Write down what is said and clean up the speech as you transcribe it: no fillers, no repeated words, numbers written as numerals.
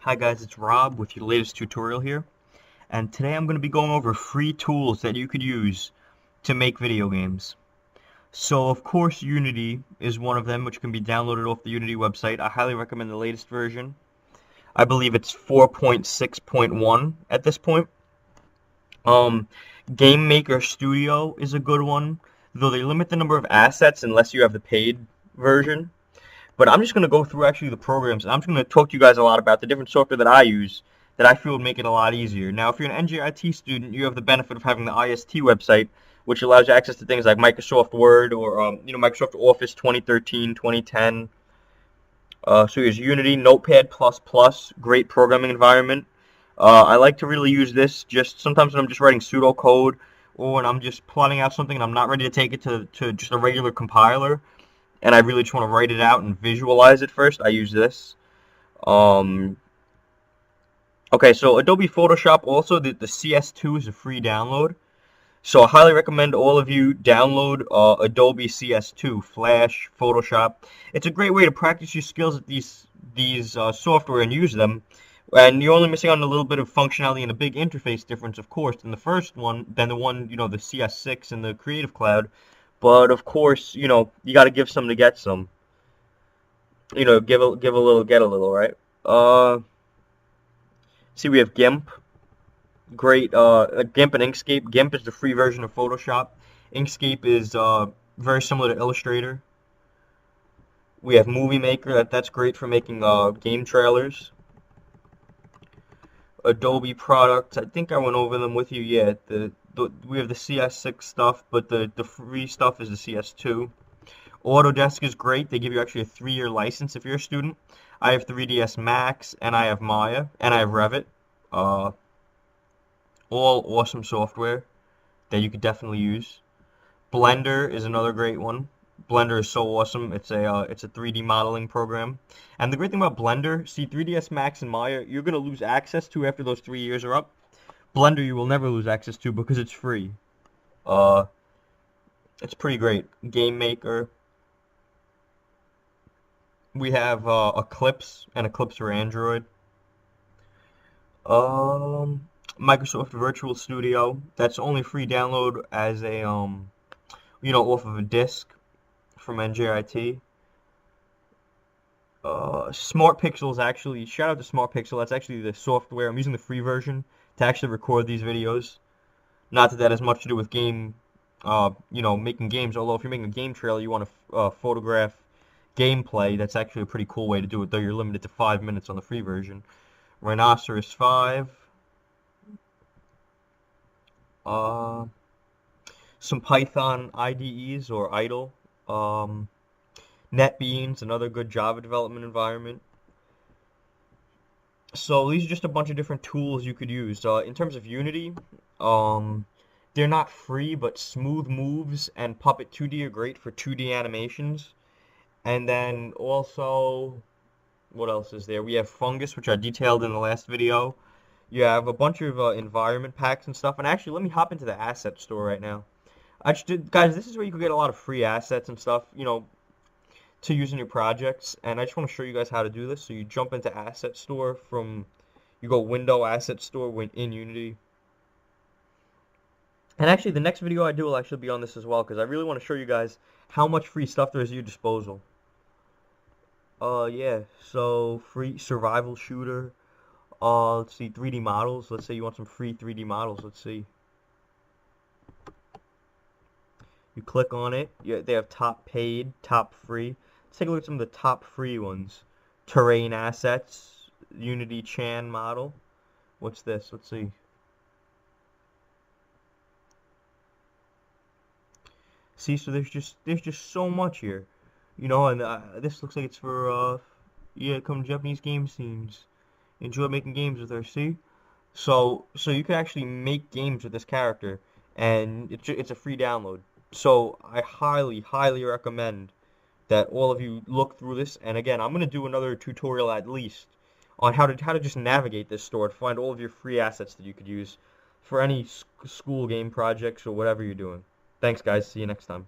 Hi guys, it's Rob with your latest tutorial here, and today I'm going to be going over free tools that you could use to make video games. So of course Unity is one of them, which can be downloaded off the Unity website. I highly recommend the latest version. I believe it's 4.6.1 at this point. Um, Game Maker Studio is a good one, though they limit the number of assets unless you have the paid version. But I'm just going to go through actually the programs, and I'm just going to talk to you guys a lot about the different software that I use that I feel would make it a lot easier. Now, if you're an NJIT student, you have the benefit of having the IST website, which allows you access to things like Microsoft Word or Microsoft Office 2013, 2010. So here's Unity, Notepad++, great programming environment. I like to really use this just sometimes when I'm just writing pseudocode or when I'm just plotting out something and I'm not ready to take it to just a regular compiler and I really just want to write it out and visualize it first, I use this. Okay, so Adobe Photoshop also, the CS2 is a free download. So I highly recommend all of you download Adobe CS2, Flash, Photoshop. It's a great way to practice your skills at these software and use them. And you're only missing out on a little bit of functionality and a big interface difference, of course, than the first one, than the one, the CS6 and the Creative Cloud. But of course, you got to give some to get some. Give a little, get a little, right? See, we have GIMP. Great, GIMP and Inkscape. GIMP is the free version of Photoshop. Inkscape is very similar to Illustrator. We have Movie Maker. That's great for making game trailers. Adobe products. I think I went over them with you. Yeah, we have the CS6 stuff, but the free stuff is the CS2. Autodesk is great. They give you actually a 3-year license if you're a student. I have 3ds Max, and I have Maya, and I have Revit. All awesome software that you could definitely use. Blender is another great one. Blender is so awesome. It's a 3D modeling program. And the great thing about Blender, see 3ds Max and Maya, you're going to lose access to after those 3 years are up. Blender you will never lose access to because it's free. It's pretty great. Game Maker. We have Eclipse and Eclipse for Android. Microsoft Virtual Studio. That's only free download as a off of a disk from NJIT. Smart Pixels, actually, shout out to Smart Pixel. That's actually the software. I'm using the free version to actually record these videos. Not that that has much to do with making games. Although if you're making a game trailer, you want to photograph gameplay. That's actually a pretty cool way to do it. Though you're limited to 5 minutes on the free version. Rhinoceros 5. Some Python IDEs or idle. NetBeans, another good Java development environment. So these are just a bunch of different tools you could use. In terms of Unity, they're not free, but Smooth Moves and Puppet 2D are great for 2D animations. And then also, what else is there? We have Fungus, which I detailed in the last video. You have a bunch of environment packs and stuff. And actually, let me hop into the asset store right now. Guys, this is where you can get a lot of free assets and stuff, to use in your projects. And I just want to show you guys how to do this. So you jump into Asset Store you go Window Asset Store in Unity. And actually, the next video I do will actually be on this as well, because I really want to show you guys how much free stuff there is at your disposal. Yeah, so free survival shooter. Let's see, 3D models. Let's say you want some free 3D models. Let's see. You click on it. They have top paid, top free. Let's take a look at some of the top free ones. Terrain assets, Unity Chan model. What's this? Let's see. See, so there's just so much here, and this looks like it's for come Japanese game scenes. Enjoy making games with her. See, so you can actually make games with this character, and it's a free download. So I highly, highly recommend that all of you look through this. And again, I'm gonna do another tutorial at least on how to just navigate this store to find all of your free assets that you could use for any school game projects or whatever you're doing. Thanks, guys. See you next time.